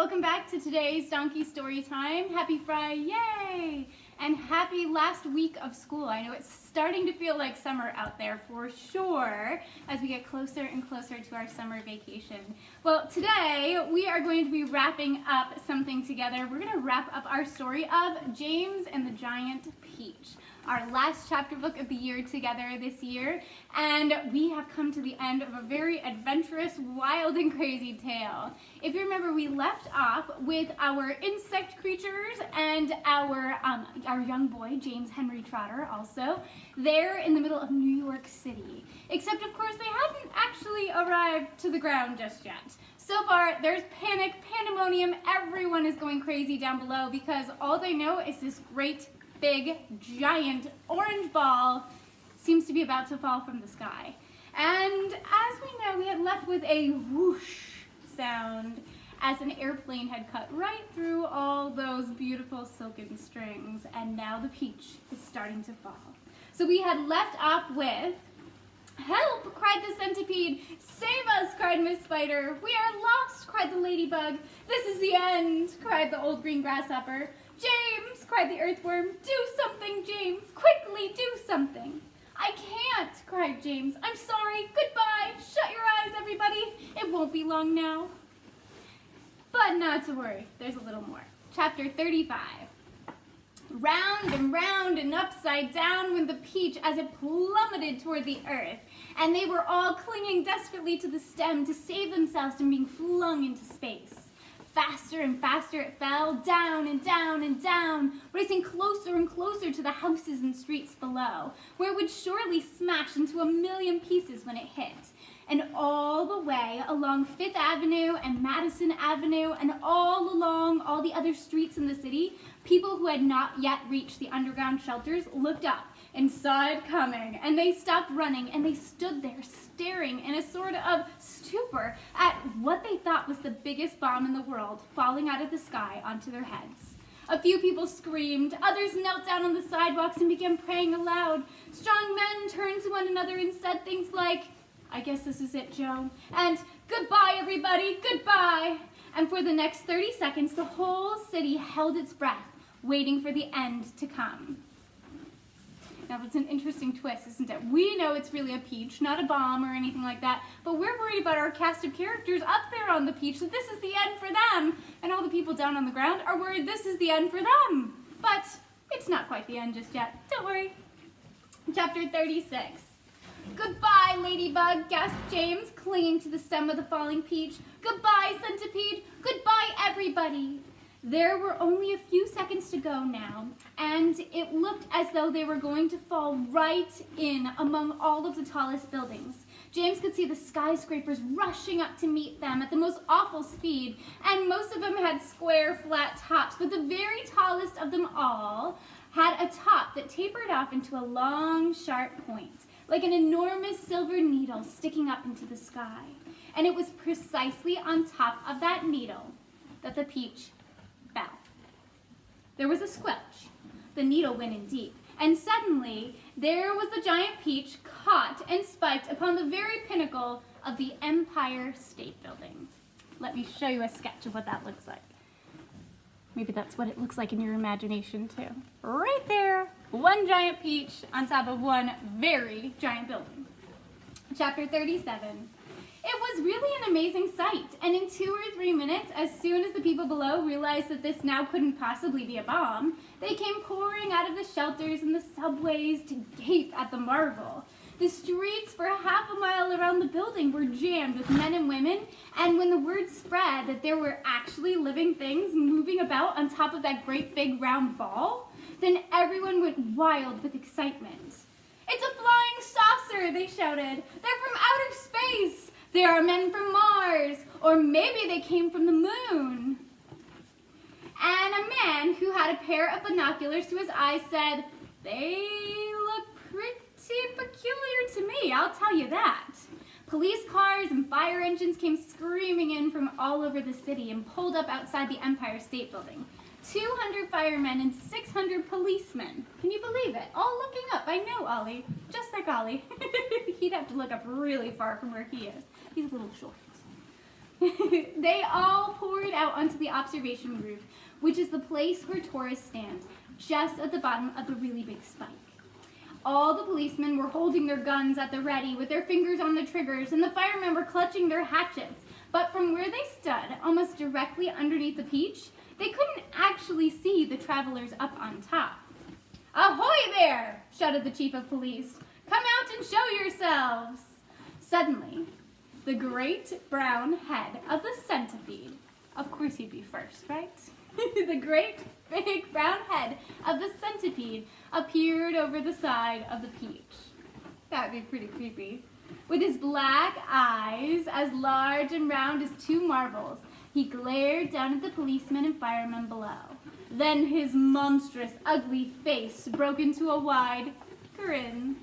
Welcome back to today's Donkey Story Time. Happy Friday, yay! And happy last week of school. I know it's starting to feel like summer out there for sure as we get closer and closer to our summer vacation. Well, today we are going to be wrapping up something together. We're going to wrap up our story of James and the Giant Peach, our last chapter book of the year together this year, and we have come to the end of a very adventurous, wild, and crazy tale. If you remember, we left off with our insect creatures and our young boy, James Henry Trotter, also, there in the middle of New York City. Except, of course, they hadn't actually arrived to the ground just yet. So far, there's panic, pandemonium, everyone is going crazy down below because all they know is this great big, giant orange ball seems to be about to fall from the sky. And as we know, we had left with a whoosh sound as an airplane had cut right through all those beautiful silken strings, and now the peach is starting to fall. So we had left off with, "Help!" cried the centipede. "Save us!" cried Miss Spider. "We are lost!" cried the ladybug. "This is the end!" cried the old green grasshopper. "James!" cried the earthworm. "Do something, James! Quickly, do something!" "I can't!" cried James. "I'm sorry! Goodbye! Shut your eyes, everybody! It won't be long now." But not to worry, there's a little more. Chapter 35. Round and upside down went the peach as it plummeted toward the earth, and they were all clinging desperately to the stem to save themselves from being flung into space. Faster and faster it fell, down and down and down, racing closer and closer to the houses and streets below, where it would surely smash into a million pieces when it hit. And all the way along Fifth Avenue and Madison Avenue and all along all the other streets in the city, people who had not yet reached the underground shelters looked up and saw it coming, and they stopped running and they stood there staring in a sort of stupor at what they thought was the biggest bomb in the world falling out of the sky onto their heads. A few people screamed, others knelt down on the sidewalks and began praying aloud. Strong men turned to one another and said things like, "I guess this is it, Joe," and "Goodbye, everybody, goodbye." And for the next 30 seconds, the whole city held its breath, waiting for the end to come. Now, it's an interesting twist, isn't it? We know it's really a peach, not a bomb or anything like that, but we're worried about our cast of characters up there on the peach, that this is the end for them, and all the people down on the ground are worried this is the end for them. But it's not quite the end just yet. Don't worry. Chapter 36. "Goodbye, ladybug," gasped James, clinging to the stem of the falling peach. "Goodbye, centipede. Goodbye, everybody." There were only a few seconds to go now, and it looked as though they were going to fall right in among all of the tallest buildings. James could see the skyscrapers rushing up to meet them at the most awful speed, and most of them had square, flat tops, but the very tallest of them all had a top that tapered off into a long, sharp point, like an enormous silver needle sticking up into the sky. And it was precisely on top of that needle that the peach fell. There was a squelch. The needle went in deep, and suddenly there was the giant peach caught and spiked upon the very pinnacle of the Empire State Building. Let me show you a sketch of what that looks like. Maybe that's what it looks like in your imagination too. Right there, one giant peach on top of one very giant building. Chapter 37. It was really an amazing sight, and in 2 or 3 minutes, as soon as the people below realized that this now couldn't possibly be a bomb, they came pouring out of the shelters and the subways to gape at the marvel. The streets for half a mile around the building were jammed with men and women, and when the word spread that there were actually living things moving about on top of that great big round ball, then everyone went wild with excitement. "It's a flying saucer," they shouted. "They're from outer space. They are men from Mars, or maybe they came from the moon." And a man who had a pair of binoculars to his eyes said, "They look pretty peculiar to me, I'll tell you that." Police cars and fire engines came screaming in from all over the city and pulled up outside the Empire State Building. 200 firemen and 600 policemen. Can you believe it? All looking up. I know Ollie. Just like Ollie. He'd have to look up really far from where he is. He's a little short. They all poured hurried out onto the observation roof, which is the place where tourists stand, just at the bottom of the really big spike. All the policemen were holding their guns at the ready with their fingers on the triggers, and the firemen were clutching their hatchets. But from where they stood, almost directly underneath the peach, they couldn't actually see the travelers up on top. "Ahoy there!" shouted the chief of police. "Come out and show yourselves!" Suddenly, the great brown head of the centipede, of course he'd be first, right? The great big brown head of the centipede appeared over the side of the peach. That'd be pretty creepy. With his black eyes as large and round as two marbles, he glared down at the policemen and firemen below. Then his monstrous, ugly face broke into a wide grin.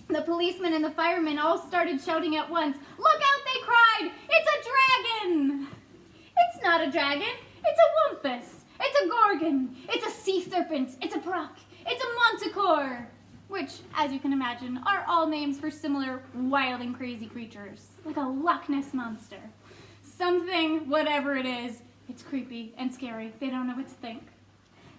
The policemen and the firemen all started shouting at once. "Look out," they cried! "It's a dragon!" "It's not a dragon. It's a wumpus. It's a gorgon. It's a sea serpent. It's a brock. It's a manticore." Which, as you can imagine, are all names for similar wild and crazy creatures, like a Loch Ness monster. Something, whatever it is, it's creepy and scary. They don't know what to think.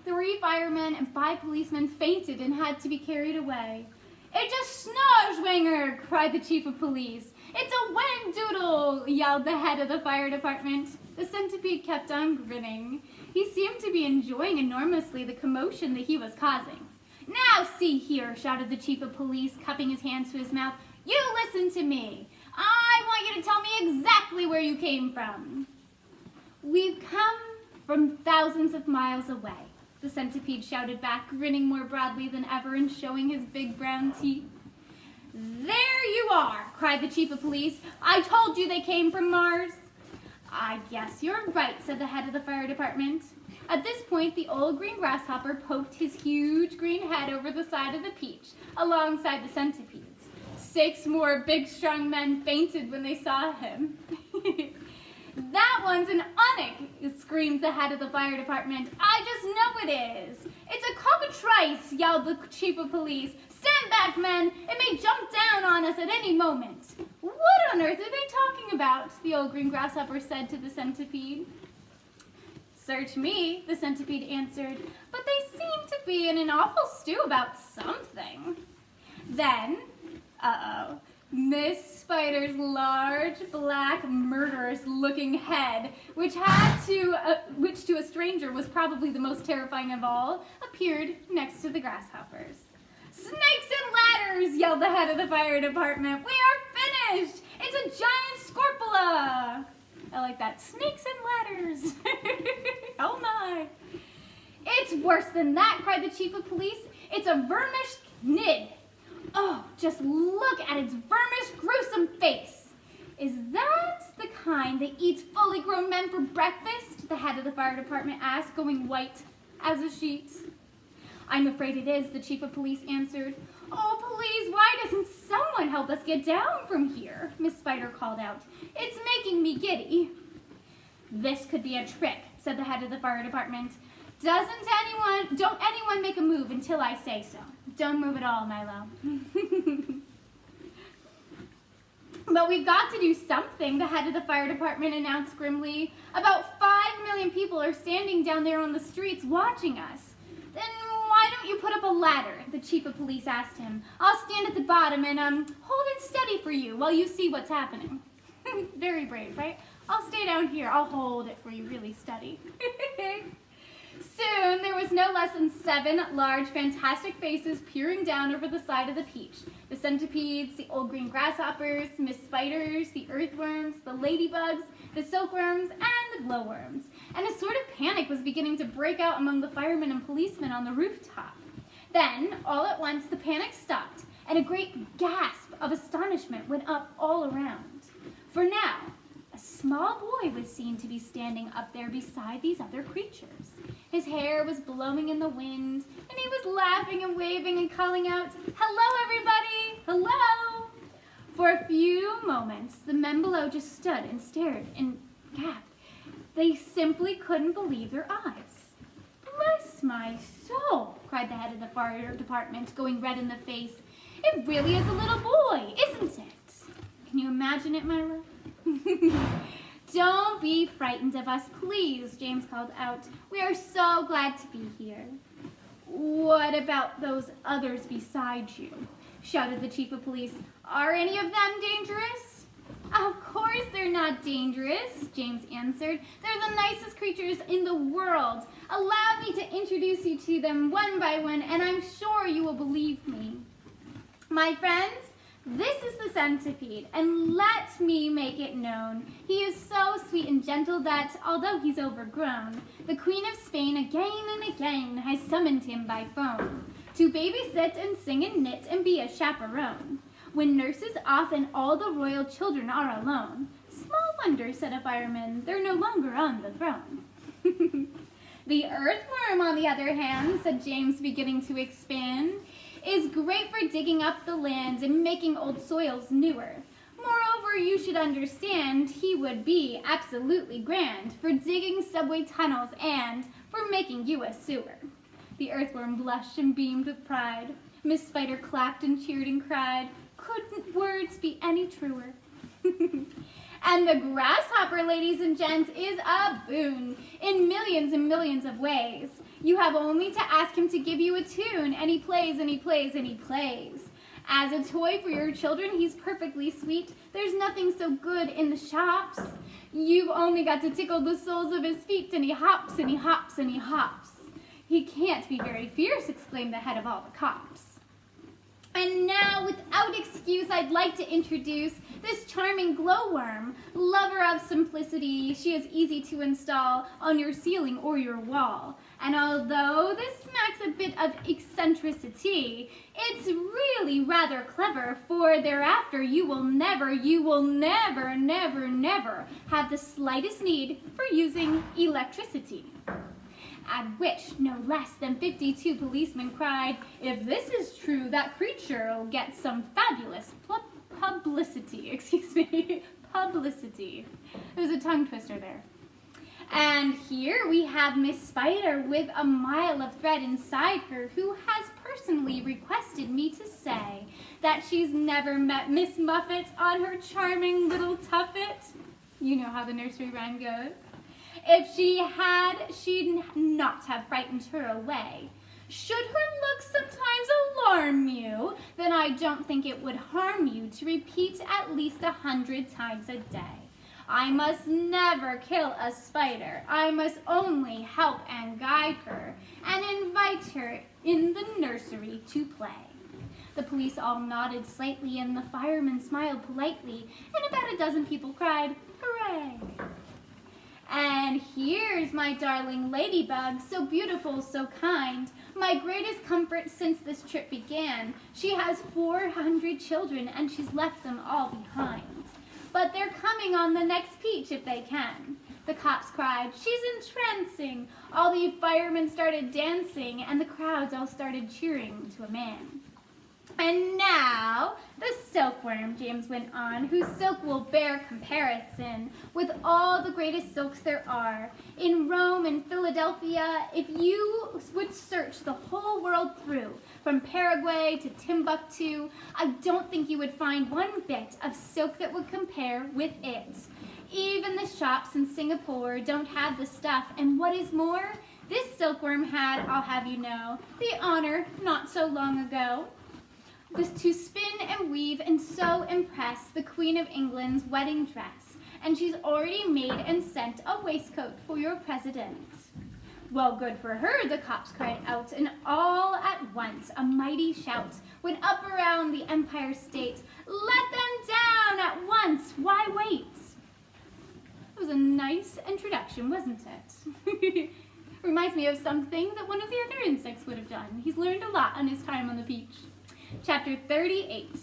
3 firemen and 5 policemen fainted and had to be carried away. "It's a snarschwanger!" cried the chief of police. "It's a whangdoodle!" yelled the head of the fire department. The centipede kept on grinning. He seemed to be enjoying enormously the commotion that he was causing. "Now see here," shouted the chief of police, cupping his hands to his mouth. "You listen to me. I want you to tell me exactly where you came from." "We've come from thousands of miles away," the centipede shouted back, grinning more broadly than ever and showing his big brown teeth. "There you are," cried the chief of police. "I told you they came from Mars." "I guess you're right," said the head of the fire department. At this point, the old green grasshopper poked his huge green head over the side of the peach, alongside the centipedes. 6 more big, strong men fainted when they saw him. "That one's an onyx," screamed the head of the fire department. "I just know it is." "It's a cockatrice," yelled the chief of police. "Stand back, men. It may jump down on us at any moment." "What on earth are they talking about?" the old green grasshopper said to the centipede. "Search me," the centipede answered, "but they seem to be in an awful stew about something." Then, Miss Spider's large, black, murderous-looking head, which to a stranger was probably the most terrifying of all, appeared next to the grasshoppers. "Snakes and ladders!" yelled the head of the fire department. "We are finished! It's a giant scorpula!" I like that. Snakes and ladders. Oh my. "It's worse than that," cried the chief of police. "It's a vermish knid. Oh, just look at its vermish, gruesome face." "Is that the kind that eats fully grown men for breakfast?" the head of the fire department asked, going white as a sheet. "I'm afraid it is," the chief of police answered. "Oh, please, why doesn't someone help us get down from here?" Miss Spider called out. "It's making me giddy." "This could be a trick," said the head of the fire department. Don't anyone make a move until I say so. Don't move at all, Milo." "But we've got to do something," the head of the fire department announced grimly. "About 5 million people are standing down there on the streets watching us." "Then why don't you put up a ladder?" the chief of police asked him. "I'll stand at the bottom and hold it steady for you while you see what's happening." Very brave, right? "I'll stay down here. I'll hold it for you really steady." Soon there was no less than 7 large, fantastic faces peering down over the side of the peach. The centipedes, the old green grasshoppers, Miss Spiders, the earthworms, the ladybugs, the silkworms, and the glowworms. And a sort of panic was beginning to break out among the firemen and policemen on the rooftop. Then, all at once, the panic stopped, and a great gasp of astonishment went up all around. For now, a small boy was seen to be standing up there beside these other creatures. His hair was blowing in the wind, and he was laughing and waving and calling out, "Hello, everybody! Hello!" For a few moments, the men below just stood and stared and gasped. They simply couldn't believe their eyes. "Bless my soul," cried the head of the fire department, going red in the face. "It really is a little boy, isn't it?" Can you imagine it, Milo? Don't be frightened of us, please, James called out. We are so glad to be here. What about those others beside you? Shouted the chief of police. Are any of them dangerous? Of course they're not dangerous, James answered. They're the nicest creatures in the world. Allow me to introduce you to them one by one, and I'm sure you will believe me. My friends, this is the centipede, and let me make it known. He is so sweet and gentle that, although he's overgrown, the Queen of Spain again and again has summoned him by phone to babysit and sing and knit and be a chaperone. When nurse is off and all the royal children are alone, small wonder, said a fireman, they're no longer on the throne. The earthworm, on the other hand, said James, beginning to expand, is great for digging up the land and making old soils newer. Moreover, you should understand he would be absolutely grand for digging subway tunnels and for making you a sewer. The earthworm blushed and beamed with pride. Miss Spider clapped and cheered and cried, couldn't words be any truer? And the grasshopper, ladies and gents, is a boon in millions and millions of ways. You have only to ask him to give you a tune, and he plays and he plays and he plays. As a toy for your children, he's perfectly sweet. There's nothing so good in the shops. You've only got to tickle the soles of his feet, and he hops and he hops and he hops. He can't be very fierce, exclaimed the head of all the cops. And now, without excuse, I'd like to introduce this charming glowworm, lover of simplicity. She is easy to install on your ceiling or your wall. And although this smacks a bit of eccentricity, it's really rather clever, for thereafter you will never have the slightest need for using electricity. At which no less than 52 policemen cried, if this is true, that creature will get some fabulous publicity. Publicity. There's a tongue twister there. And here we have Miss Spider with a mile of thread inside her, who has personally requested me to say that she's never met Miss Muffet on her charming little tuffet. You know how the nursery rhyme goes. If she had, she'd not have frightened her away. Should her looks sometimes alarm you, then I don't think it would harm you to repeat at least 100 times a day. I must never kill a spider. I must only help and guide her and invite her in the nursery to play. The police all nodded slightly and the fireman smiled politely, and about a dozen people cried, hooray! And here's my darling ladybug, so beautiful, so kind, my greatest comfort since this trip began. She has 400 children and she's left them all behind. But they're coming on the next peach if they can. The cops cried, she's entrancing. All the firemen started dancing and the crowds all started cheering to a man. And now, the silkworm, James went on, whose silk will bear comparison with all the greatest silks there are. In Rome and Philadelphia, if you would search the whole world through, from Paraguay to Timbuktu, I don't think you would find one bit of silk that would compare with it. Even the shops in Singapore don't have the stuff, and what is more, this silkworm had, I'll have you know, the honor not so long ago to spin and weave and sew and press the Queen of England's wedding dress, and she's already made and sent a waistcoat for your president. Well, good for her, the cops cried out, and all at once a mighty shout went up around the Empire State. Let them down at once, why wait? It was a nice introduction, wasn't it? Reminds me of something that one of the other insects would have done. He's learned a lot on his time on the beach. Chapter 38.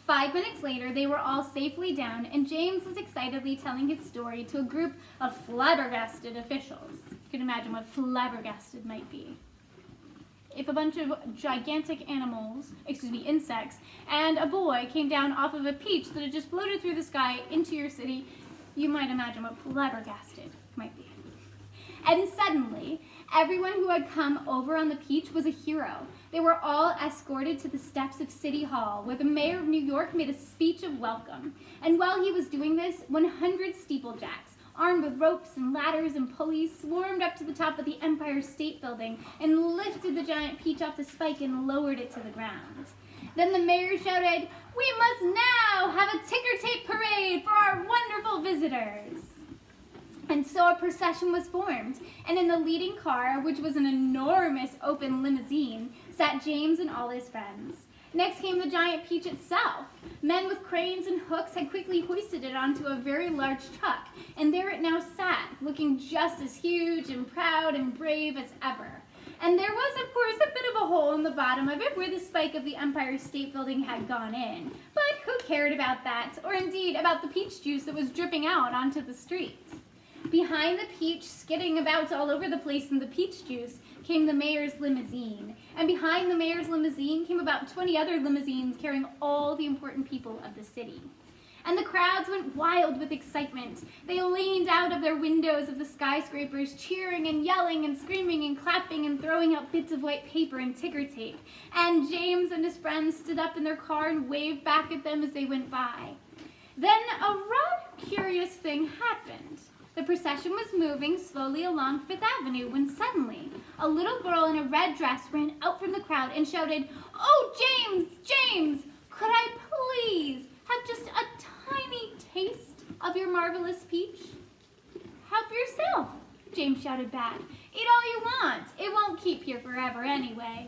5 minutes later, they were all safely down, and James was excitedly telling his story to a group of flabbergasted officials. You can imagine what flabbergasted might be. If a bunch of gigantic insects, and a boy came down off of a peach that had just floated through the sky into your city, you might imagine what flabbergasted might be. And suddenly, everyone who had come over on the peach was a hero. They were all escorted to the steps of City Hall, where the mayor of New York made a speech of welcome. And while he was doing this, 100 steeplejacks, armed with ropes and ladders and pulleys, swarmed up to the top of the Empire State Building and lifted the giant peach off the spike and lowered it to the ground. Then the mayor shouted, "We must now have a ticker tape parade for our wonderful visitors." And so a procession was formed, and in the leading car, which was an enormous open limousine, sat James and all his friends. Next came the giant peach itself. Men with cranes and hooks had quickly hoisted it onto a very large truck, and there it now sat, looking just as huge and proud and brave as ever. And there was, of course, a bit of a hole in the bottom of it where the spike of the Empire State Building had gone in. But who cared about that, or indeed about the peach juice that was dripping out onto the street? Behind the peach, skidding about all over the place in the peach juice, came the mayor's limousine. And behind the mayor's limousine came about 20 other limousines carrying all the important people of the city. And the crowds went wild with excitement. They leaned out of their windows of the skyscrapers, cheering and yelling and screaming and clapping and throwing out bits of white paper and ticker tape. And James and his friends stood up in their car and waved back at them as they went by. Then a rather curious thing happened. The procession was moving slowly along Fifth Avenue when suddenly a little girl in a red dress ran out from the crowd and shouted, "Oh, James, James, could I please have just a tiny taste of your marvelous peach?" "Help yourself," James shouted back. "Eat all you want. It won't keep here forever anyway."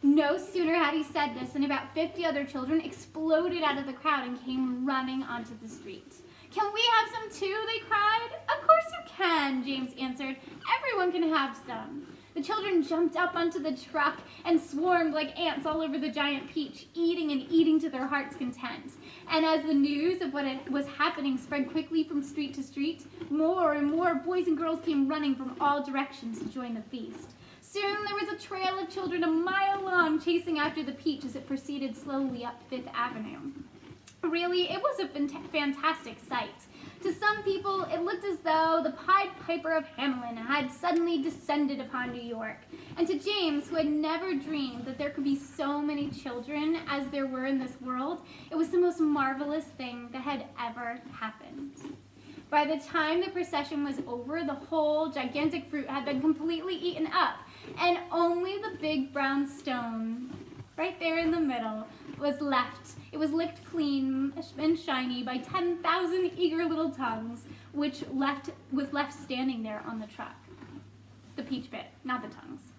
No sooner had he said this than about 50 other children exploded out of the crowd and came running onto the street. "Can we have some too?" they cried. "Of course you can," James answered. "Everyone can have some." The children jumped up onto the truck and swarmed like ants all over the giant peach, eating and eating to their heart's content. And as the news of what was happening spread quickly from street to street, more and more boys and girls came running from all directions to join the feast. Soon there was a trail of children a mile long chasing after the peach as it proceeded slowly up Fifth Avenue. Really, it was a fantastic sight. To some people, it looked as though the Pied Piper of Hamelin had suddenly descended upon New York. And to James, who had never dreamed that there could be so many children as there were in this world, it was the most marvelous thing that had ever happened. By the time the procession was over, the whole gigantic fruit had been completely eaten up, and only the big brown stone, right there in the middle, was left. It was licked clean and shiny by 10,000 eager little tongues, which was left standing there on the truck. The peach bit, not the tongues.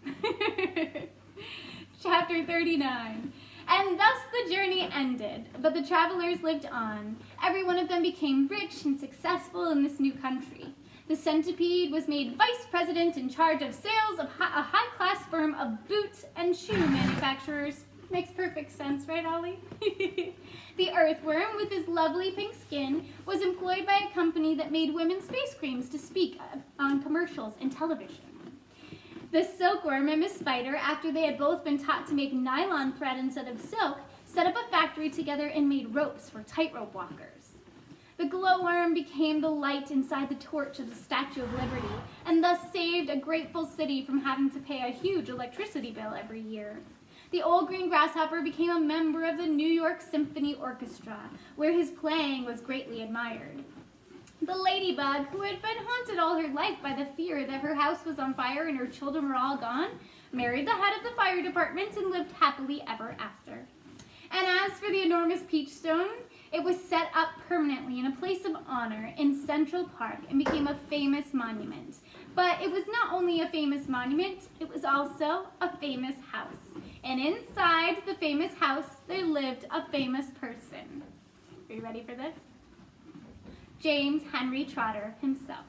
Chapter 39. And thus the journey ended, but the travelers lived on. Every one of them became rich and successful in this new country. The centipede was made vice president in charge of sales of a high-class firm of boot and shoe manufacturers. Makes perfect sense, right, Ollie? The earthworm, with his lovely pink skin, was employed by a company that made women's face creams to speak on commercials and television. The silkworm and Miss Spider, after they had both been taught to make nylon thread instead of silk, set up a factory together and made ropes for tightrope walkers. The glowworm became the light inside the torch of the Statue of Liberty, and thus saved a grateful city from having to pay a huge electricity bill every year. The old green grasshopper became a member of the New York Symphony Orchestra, where his playing was greatly admired. The ladybug, who had been haunted all her life by the fear that her house was on fire and her children were all gone, married the head of the fire department and lived happily ever after. And as for the enormous peach stone, it was set up permanently in a place of honor in Central Park and became a famous monument. But it was not only a famous monument, it was also a famous house. And inside the famous house, there lived a famous person. Are you ready for this? James Henry Trotter himself.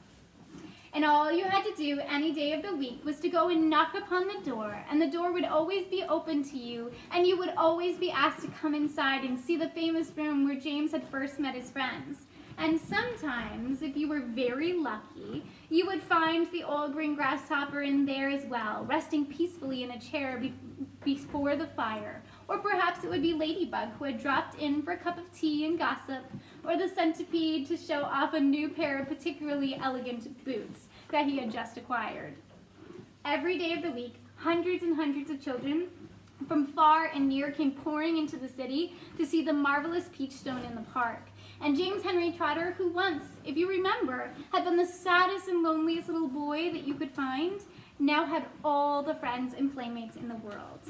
And all you had to do any day of the week was to go and knock upon the door, and the door would always be open to you, and you would always be asked to come inside and see the famous room where James had first met his friends. And sometimes, if you were very lucky, you would find the old green grasshopper in there as well, resting peacefully in a chair before the fire. Or perhaps it would be Ladybug, who had dropped in for a cup of tea and gossip, or the centipede to show off a new pair of particularly elegant boots that he had just acquired. Every day of the week, hundreds and hundreds of children from far and near came pouring into the city to see the marvelous peach stone in the park. And James Henry Trotter, who once, if you remember, had been the saddest and loneliest little boy that you could find, now had all the friends and playmates in the world.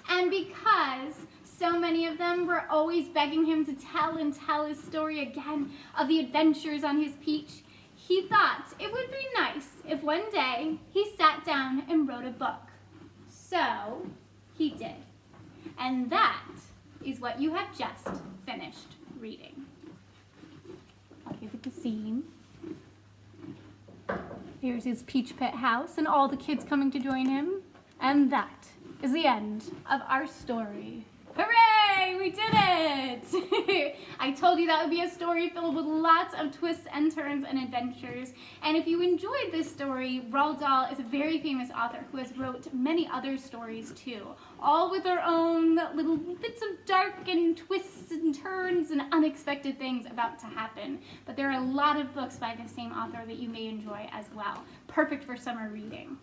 And because so many of them were always begging him to tell his story again of the adventures on his peach, he thought it would be nice if one day he sat down and wrote a book. So he did. And that is what you have just finished reading. I'll give it the scene. Here's his peach pit house and all the kids coming to join him. And that is the end of our story. Hooray! We did it! I told you that would be a story filled with lots of twists and turns and adventures. And if you enjoyed this story, Roald Dahl is a very famous author who has wrote many other stories too, all with their own little bits of dark and twists and turns and unexpected things about to happen. But there are a lot of books by the same author that you may enjoy as well. Perfect for summer reading.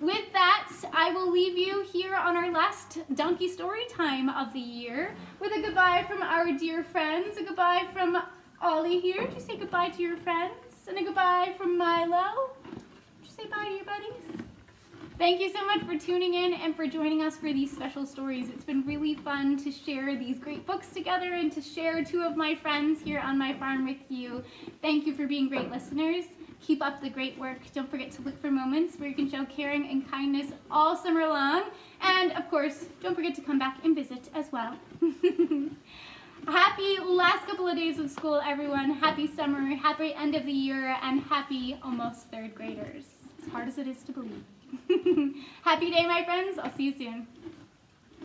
With that, I will leave you here on our last Donkey Story Time of the year with a goodbye from our dear friends, a goodbye from Ollie here. Did you say goodbye to your friends? And a goodbye from Milo. Did you say bye to your buddies? Thank you so much for tuning in and for joining us for these special stories. It's been really fun to share these great books together and to share two of my friends here on my farm with you. Thank you for being great listeners. Keep up the great work. Don't forget to look for moments where you can show caring and kindness all summer long. And of course, don't forget to come back and visit as well. Happy last couple of days of school, everyone. Happy summer, happy end of the year, and happy almost third graders. As hard as it is to believe. Happy day, my friends. I'll see you soon.